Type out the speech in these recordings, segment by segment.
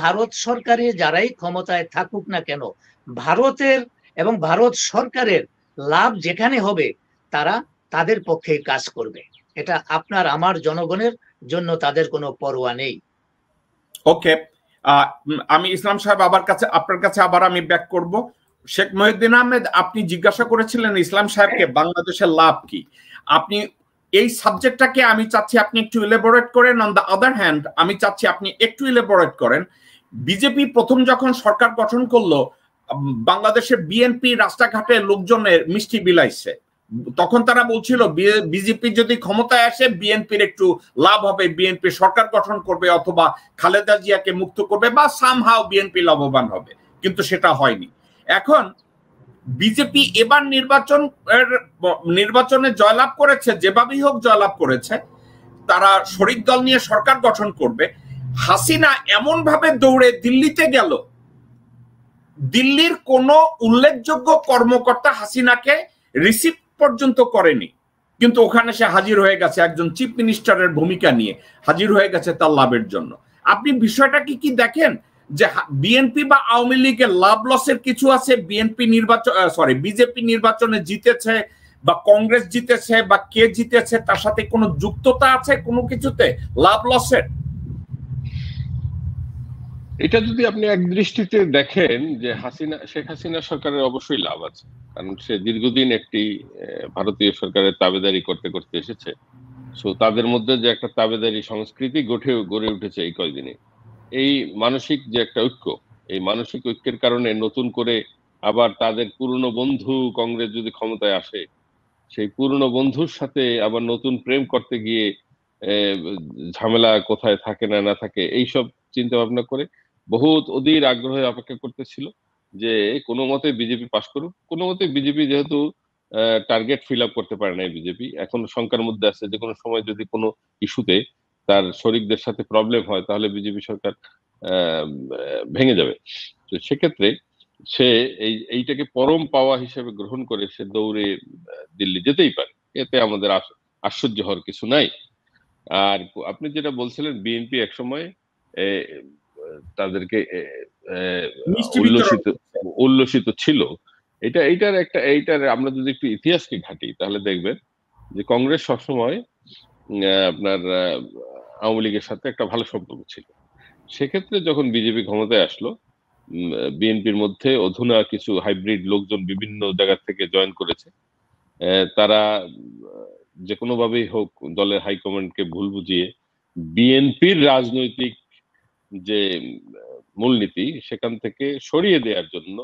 ভারত সরকারে যারাই ক্ষমতায় থাকুক না কেন, ভারতের এবং ভারত সরকারের লাভ যেখানে হবে তারা তাদের পক্ষে কাজ করবে। এটা আপনার আমার জনগণের জন্য তাদের কোনো পরোয়া নেই। ওকে, আমি ইসলাম সাহেব আপনার কাছে আবার আমি ব্যাক করব। শেখ মহিউদ্দিন আহমেদ, আপনি জিজ্ঞাসা করেছিলেন ইসলাম সাহেবকে বাংলাদেশের লাভ কি। আপনি এই সাবজেক্টটাকে আমি চাচ্ছি আপনি একটু ইলেবোরেট করেন। অন দ্য আদার হ্যান্ড আমি চাচ্ছি আপনি একটু ইলেবোরেট করেন। বিজেপি প্রথম যখন সরকার গঠন করলো, বাংলাদেশের বিএনপি রাস্তাঘাটে লোকজনের মিষ্টি বিলাইছে। তখন তারা বলছিল বিজেপি যদি ক্ষমতায় আসে বিএনপির একটু লাভ হবে, বিএনপি সরকার গঠন করবে অথবা খালেদা জিয়াকে মুক্ত করবে বা সামহাও বিএনপি লাভবান হবে, কিন্তু সেটা হয়নি। এখন বিজেপি এবার নির্বাচনে জয়লাভ করেছে, যেভাবেই হোক জয়লাভ করেছে, তারা শরিক দল নিয়ে সরকার গঠন করবে। হাসিনা এমন ভাবে দৌড়ে দিল্লিতে গেল, দিল্লির কোন উল্লেখযোগ্য কর্মকর্তা হাসিনাকে রিসিভ পর্যন্ত করেনি, কিন্তু ওখানে সে হাজির হয়ে গেছে একজন চিফ মিনিস্টারের ভূমিকা নিয়ে, হাজির হয়ে গেছে তার লাভের জন্য। আপনি বিষয়টা কি দেখেন যে বিএনপি বা আওয়ামী লীগের লাভ লসের কিছু আছে? বিজেপি নির্বাচনে জিতেছে বা কংগ্রেস জিতেছে বা কে জিতেছে তার সাথে কোনো যুক্ততা আছে কোনো কিছুতে লাভ লসের? এটা যদি আপনি এক দৃষ্টিতে দেখেন যে শেখ হাসিনা সরকারের অবশ্যই লাভ আছে, কারণ সে দীর্ঘদিন একটি ভারতীয় সরকারের তাবেদারি করতে করতে এসেছে। সো তাদের মধ্যে যে একটা তাবেদারি সংস্কৃতি গড়ে উঠেছে এই কয়দিনে, এই মানসিক যে একটা ঐক্য, এই মানসিক ঐক্যের কারণে নতুন করে আবার তাদের পুরনো বন্ধু কংগ্রেস যদি ক্ষমতায় আসে, সেই পুরনো বন্ধুর সাথে আবার নতুন প্রেম করতে গিয়ে ঝামেলা কোথায় থাকে না থাকে এইসব চিন্তা ভাবনা করে বহুত অধীর আগ্রহে অপেক্ষা করতেছিল যে কোনো মতে বিজেপি পাশ করুক। কোনো মতে বিজেপি যেহেতু টার্গেট ফিল আপ করতে পারে নাই, বিজেপি এখন শঙ্কার মধ্যে আছে যে কোনো সময় যদি কোনো ইস্যুতে তার শরিকদের সাথে প্রবলেম হয় তাহলে বিজেপি সরকার ভেঙে যাবে। তো সেক্ষেত্রে সে এইটাকে পরম পাওয়া হিসেবে গ্রহণ করে সে দৌড়ে দিল্লি যেতেই পারে, এতে আমাদের আশ্চর্য হওয়ার কিছু নাই। আর আপনি যেটা বলছিলেন বিএনপি একসময় তাদেরকে উল্লসিত ছিল, এইটার আমরা যদি একটু ইতিহাসকে ঘাঁটি তাহলে দেখবেন যে কংগ্রেস সবসময় আপনার আওয়ামী লীগের সাথে একটা ভালো সম্পর্ক ছিল। সেক্ষেত্রে যখন বিজেপি ক্ষমতায় আসলো, বিএনপির মধ্যে অধুনা কিছু হাইব্রিড লোকজন বিভিন্ন জায়গা থেকে জয়েন করেছে। তারা যে কোনো ভাবেই হোক দলের হাইকমান্ডকে ভুল বুঝিয়ে বিএনপির রাজনৈতিক যে মূলনীতি সেখান থেকে সরিয়ে দেওয়ার জন্য,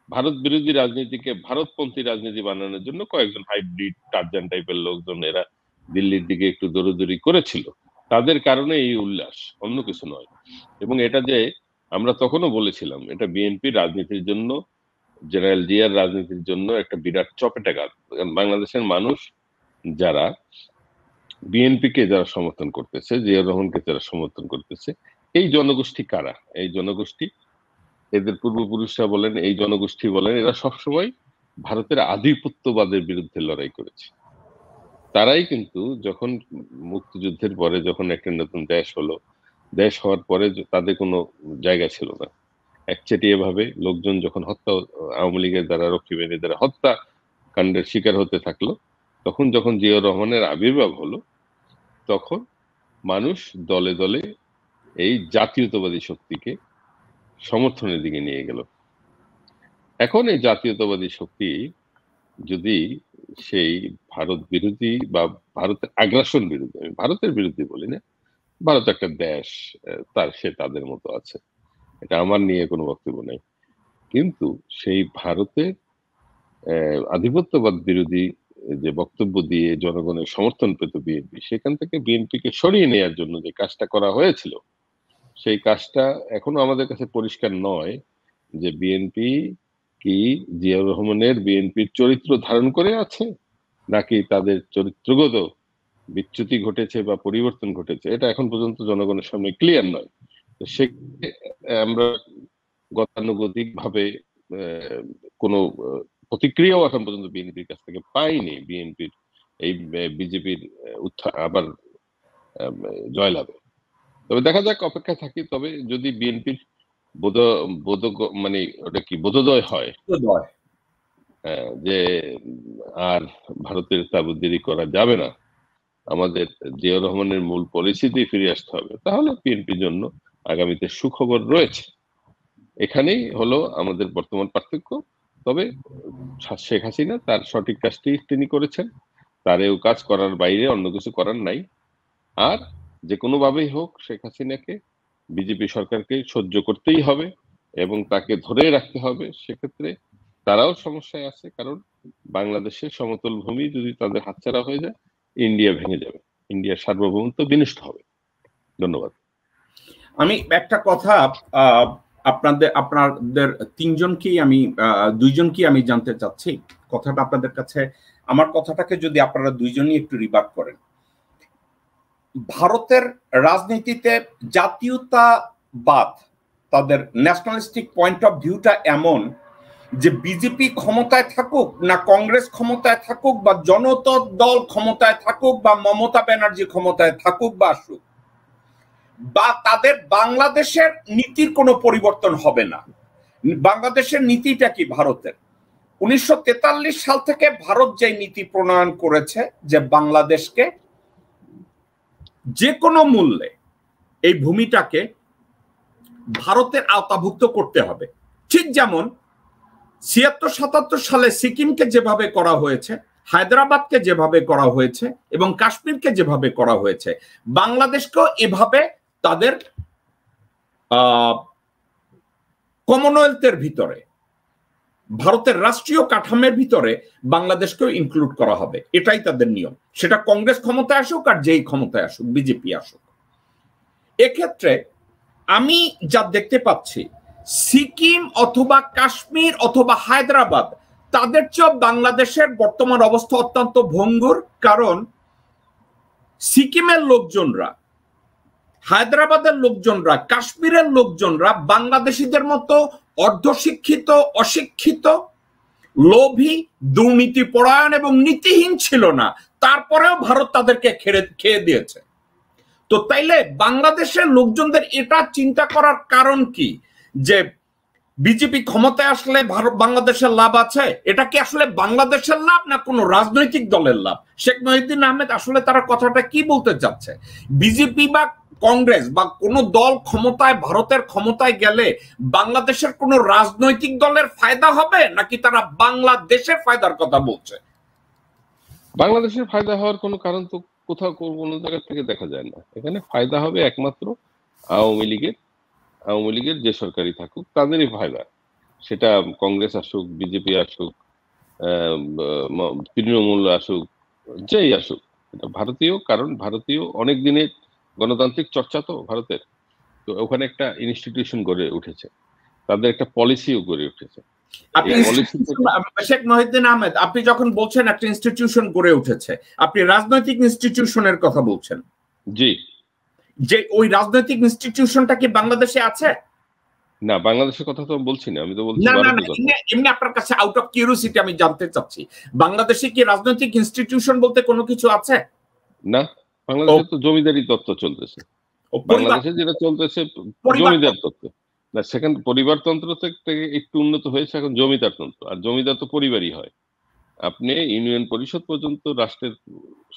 ভারত বিরোধী রাজনীতিকে ভারতপন্থী রাজনীতি বানানোর জন্য কয়েকজন হাইব্রিড টারজান টাইপের লোকজন এরা দিল্লির দিকে একটু দৌড়াদৌড়ি করেছিল। তাদের কারণে এই উল্লাস, অন্য কিছু নয়। এবং এটা যে আমরা তখনও বলেছিলাম এটা বিএনপির রাজনীতির জন্য, জেনারেল জিয়ার রাজনীতির জন্য একটা বিরাট চপেটাঘাত। বাংলাদেশের মানুষ যারা বিএনপিকে যারা সমর্থন করতেছে, জিয়াউর রহমানকে যারা সমর্থন করতেছে, এই জনগোষ্ঠী কারা? এই জনগোষ্ঠী, এদের পূর্বপুরুষরা বলেন, এই জনগোষ্ঠী বলেন, এরা সবসময় ভারতের আধিপত্যবাদের বিরুদ্ধে লড়াই করেছে। তারাই কিন্তু যখন মুক্তিযুদ্ধের পরে যখন একটা নতুন দেশ হলো, দেশ হওয়ার পরে তাদের কোনো জায়গা ছিল না, একচেটিয়া ভাবে লোকজন যখন আওয়ামী লীগের দ্বারা রক্ষী বাহিনীর দ্বারা হত্যা কাণ্ডের শিকার হতে থাকলো, তখন যখন জিয়াউর রহমানের আবির্ভাব হলো, তখন মানুষ দলে দলে এই জাতীয়তাবাদী শক্তিকে সমর্থনের দিকে নিয়ে গেল। এখন এই জাতীয়তাবাদী শক্তি যদি সেই ভারত বিরোধী বা ভারতের আগ্রাসন বিরোধী, আমি ভারতের বিরোধী বলি না, ভারত একটা দেশ, সে তাদের মতো আছে, এটা আমার নিয়ে কোনো বক্তব্য নেই, কিন্তু সেই ভারতের আধিপত্যবাদ বিরোধী যে বক্তব্য দিয়ে জনগণের সমর্থন পেত বিএনপি, সেখান থেকে বিএনপিকে সরিয়ে নেওয়ার জন্য যে কাজটা করা হয়েছিল, সেই কাজটা এখনো আমাদের কাছে পরিষ্কার নয় যে বিএনপি কি জিয়াউর রহমানের বিএনপির চরিত্র ধারণ করে আছে নাকি তাদের চরিত্রগত বিচ্যুতি ঘটেছে বা পরিবর্তন ঘটেছে, এটা এখন পর্যন্ত জনগণের সামনে ক্লিয়ার নয়। সে আমরা গতানুগতিক ভাবে কোনো প্রতিক্রিয়াও এখন পর্যন্ত বিএনপির কাছ থেকে পাইনি বিএনপির এই বিজেপির আবার জয়লাভে। তবে দেখা যাক, অপেক্ষা থাকি। তবে যদি বিএনপির বোধ বোধ মানে ওটা কি বোধোদয় হয় যে আর ভারতের তাবুদ্দেরি করা যাবে না, আমাদের জিয়াউর রহমানের মূল পলিসিতেই ফিরে আসতে হবে, তাহলে বিএনপির জন্য আগামীতে সুখবর রয়েছে। এখানেই হলো আমাদের বর্তমান পার্থক্য। তবে শেখ হাসিনা তার সঠিক কাজটি তিনি করেছেন, তার এই কাজ করার বাইরে অন্য কিছু করার নাই। আর যে কোনো ভাবেই হোক শেখ হাসিনাকে বিজেপি সরকারকে সহ্য করতেই হবে এবং তাকে ধরে রাখতে হবে। সেক্ষেত্রে তারাও সমস্যায় আছে, কারণ বাংলাদেশের সমতল ভূমি যদি তাদের হাতছাড়া হয়ে যায়, ইন্ডিয়া ভেঙে যাবে, ইন্ডিয়ার সার্বভৌমত্ব বিনষ্ট হবে। ধন্যবাদ। আমি একটা কথা আপনাদের তিনজনকেই আমি দুইজনকেই আমি জানতে চাচ্ছি, কথাটা আপনাদের কাছে, আমার কথাটাকে যদি আপনারা দুইজনই একটু রিবার্ট করেন। ভারতের রাজনীতিতে জাতীয়তাবাদ, তাদের ন্যাশনালিস্টিক পয়েন্ট অফ ভিউটা এমন যে বিজেপি ক্ষমতায় থাকুক না কংগ্রেস ক্ষমতায় থাকুক বা জনতা দল ক্ষমতায় থাকুক বা মমতা ব্যানার্জি ক্ষমতায় থাকুক বা আসুক, বা তাদের বাংলাদেশের নীতির কোনো পরিবর্তন হবে না। বাংলাদেশের নীতিটা কি ভারতের? 1943 সাল থেকে ভারত যে নীতি প্রণয়ন করেছে যে বাংলাদেশকে যে কোনো মূল্যে এই ভূমিটাকে ভারতের আওতাভুক্ত করতে হবে। ঠিক যেমন 76-77 সালে সিকিমকে যেভাবে করা হয়েছে, হায়দ্রাবাদকে যেভাবে করা হয়েছে এবং কাশ্মীরকে যেভাবে করা হয়েছে, বাংলাদেশকেও এভাবে তাদের কমনওয়েলথের ভিতরে, ভারতের রাষ্ট্রীয় কাঠামোর ভিতরে বাংলাদেশকেও ইনক্লুড করা হবে। এটাই তাদের নিয়ম, সেটা কংগ্রেস ক্ষমতায় আসুক আর যেই ক্ষমতায় আসুক, বিজেপি আসুক। এক্ষেত্রে আমি যা দেখতে পাচ্ছি, সিকিম অথবা কাশ্মীর অথবা হায়দ্রাবাদ, তাদের চেয়ে বাংলাদেশের বর্তমান অবস্থা অত্যন্ত ভঙ্গুর। কারণ সিকিমের লোকজনরা, হায়দ্রাবাদের লোকজনরা, কাশ্মীরের লোকজনরা বাংলাদেশিদের মতো অর্ধশিক্ষিত, অশিক্ষিত, লোভী, দুর্নীতি পরায়ণ এবং নীতিহীন ছিল না। তারপরেও ভারত তাদেরকে খেয়ে দিয়েছে। তো তাইলে বাংলাদেশের লোকজনদের এটা চিন্তা করার কারণ কি যে বিজেপি ক্ষমতায় আসলে বাংলাদেশের লাভ আছে? এটা কি আসলে বাংলাদেশের লাভ না কোনো রাজনৈতিক দলের লাভ? শেখ মহিউদ্দিন আহমেদ আসলে তারা কথাটা কি বলতে চাচ্ছে? বিজেপি বা কংগ্রেস বা কোনো দল ক্ষমতায়, ভারতের ক্ষমতায় গেলে বাংলাদেশের কোনো রাজনৈতিক দলের ফায়দা হবে নাকি তারা বাংলাদেশের ফায়দার কথা বলছে? বাংলাদেশের ফায়দা হওয়ার কোনো কারণ তো কোথাও কোনো জায়গা থেকে দেখা যায় না। এখানে ফায়দা হবে একমাত্র আওয়ামী লীগের যে সরকারি থাকুক তাদেরই ফায়দা। সেটা কংগ্রেস আসুক, বিজেপি আসুক, তৃণমূল আসুক, যেই আসুক, এটা ভারতীয়। কারণ ভারতীয় অনেক দিনের গণতান্ত্রিক চর্চা তো ভারতের, তো ওখানে একটা ইনস্টিটিউশন গড়ে উঠেছে, তাদের একটা পলিসিও গড়ে উঠেছে। শেখ মহিউদ্দিন আহমেদ, আপনি যখন বলছেন একটা ইনস্টিটিউশন গড়ে উঠেছে, আপনি রাজনৈতিক ইনস্টিটিউশনের কথা বলছেন? জি। যে ওই রাজনৈতিক ইনস্টিটিউশনটা কি বাংলাদেশে আছে? না, বাংলাদেশের কথা তো বলছি না, আমি তো বলছি এমনি আপনার কাছে আউট অফ কিউরিওসিটি আমি জানতে চাচ্ছি, বাংলাদেশে কি রাজনৈতিক ইনস্টিটিউশন বলতে কোনো কিছু আছে? না, বাংলাদেশে তো জমিদারি তত্ত্ব চলতেছে। বাংলাদেশে যেটা চলতেছে জমিদার তত্ত্ব না, সেখানে পরিবারতন্ত্র থেকে একটু উন্নত হয়েছে, এখন জমিদার তন্ত্র। আর জমিদার তো পরিবারই হয়। আপনি ইউনিয়ন পরিষদ পর্যন্ত, রাষ্ট্রের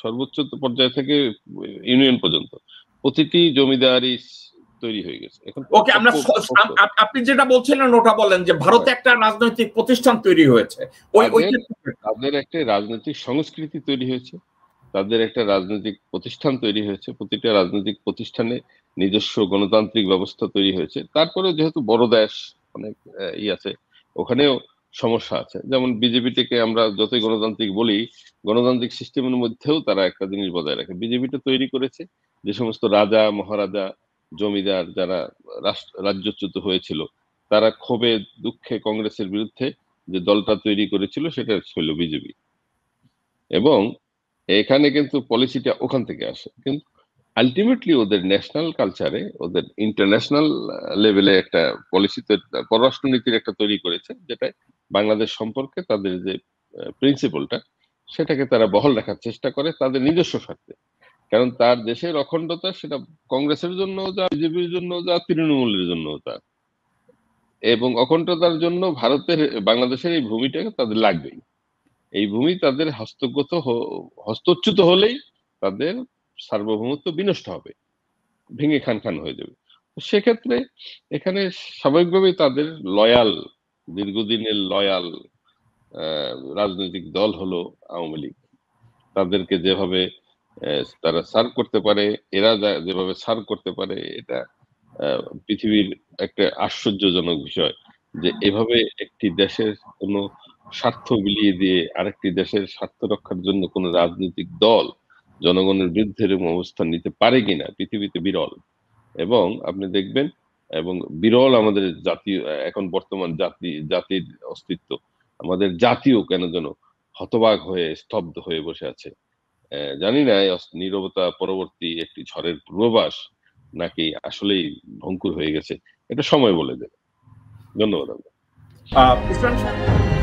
সর্বোচ্চ পর্যায় থেকে ইউনিয়ন পর্যন্ত প্রতিটি জমিদারি তৈরি হয়ে গেছে এখন। ওকে, আপনি যেটা বলছিলেন ওটা বলেন যে ভারতে একটা রাজনৈতিক প্রতিষ্ঠান তৈরি হয়েছে, তাদের একটা রাজনৈতিক সংস্কৃতি তৈরি হয়েছে, তাদের একটা রাজনৈতিক প্রতিষ্ঠান তৈরি হয়েছে, প্রতিটা রাজনৈতিক প্রতিষ্ঠানে নিজস্ব গণতান্ত্রিক ব্যবস্থা তৈরি হয়েছে। তারপরে যেহেতু বড় দেশ, অনেক আছে, ওখানেও সমস্যা আছে। যেমন বিজেপিটাকে আমরা যতই গণতান্ত্রিক বলি, গণতান্ত্রিক সিস্টেমের মধ্যেও তারা একটা জিনিস বজায় রাখে। বিজেপিটা তৈরি করেছে যে সমস্ত রাজা, মহারাজা, জমিদার যারা রাজ্যচ্যুত হয়েছিল, তারা ক্ষোভে দুঃখে কংগ্রেসের বিরুদ্ধে যে দলটা তৈরি করেছিল সেটা ছিল বিজেপি। এবং এখানে কিন্তু পলিসিটা ওখান থেকে আসে, কিন্তু আলটিমেটলি ওদের ন্যাশনাল কালচারে, ওদের ইন্টারন্যাশনাল লেভেলে একটা পলিসি, পররাষ্ট্রনীতির একটা তৈরি করেছে, যেটা বাংলাদেশ সম্পর্কে তাদের যে প্রিন্সিপালটা, সেটাকে তারা বহাল রাখার চেষ্টা করে তাদের নিজস্ব স্বার্থে। কারণ তার দেশের অখণ্ডতা, সেটা কংগ্রেসের জন্য যা, বিজেপির জন্য যা, তৃণমূলের জন্য তা। এবং অখণ্ডতার জন্য ভারতের বাংলাদেশের এই ভূমিটাকে তাদের লাগবেই। এই ভূমি তাদের হস্তচ্যুত হলেই তাদের সার্বভৌমত্ব বিনষ্ট হবে, ভেঙে খান খান হয়ে যাবে। সেক্ষেত্রে এখানে স্বাভাবিকভাবেই তাদের লয়াল, দীর্ঘদিনের লয়াল রাজনৈতিক দল হলো আওয়ামী লীগ। তাদেরকে যেভাবে তারা সার্ভ করতে পারে, এরা যেভাবে সার্ভ করতে পারে, এটা পৃথিবীর একটা আশ্চর্যজনক বিষয় যে এভাবে একটি দেশের কোনো স্বার্থ বিলিয়ে দিয়ে আরেকটি দেশের স্বার্থ রক্ষার জন্য কোন রাজনৈতিক দল জনগণের বিরুদ্ধে এরকম অবস্থান নিতে পারে কিনা পৃথিবীতে বিরল। এবং আপনি দেখবেন, এবং বিরল আমাদের জাতীয় এখন বর্তমান জাতির অস্তিত্ব, আমাদের জাতীয় কেন যেন হতবাক হয়ে স্তব্ধ হয়ে বসে আছে। জানি না নীরবতা পরবর্তী একটি ঝড়ের পূর্বাভাস নাকি আসলেই ভঙ্গুর হয়ে গেছে, এটা সময় বলে দেবে। ধন্যবাদ। ইসলাম সাহেব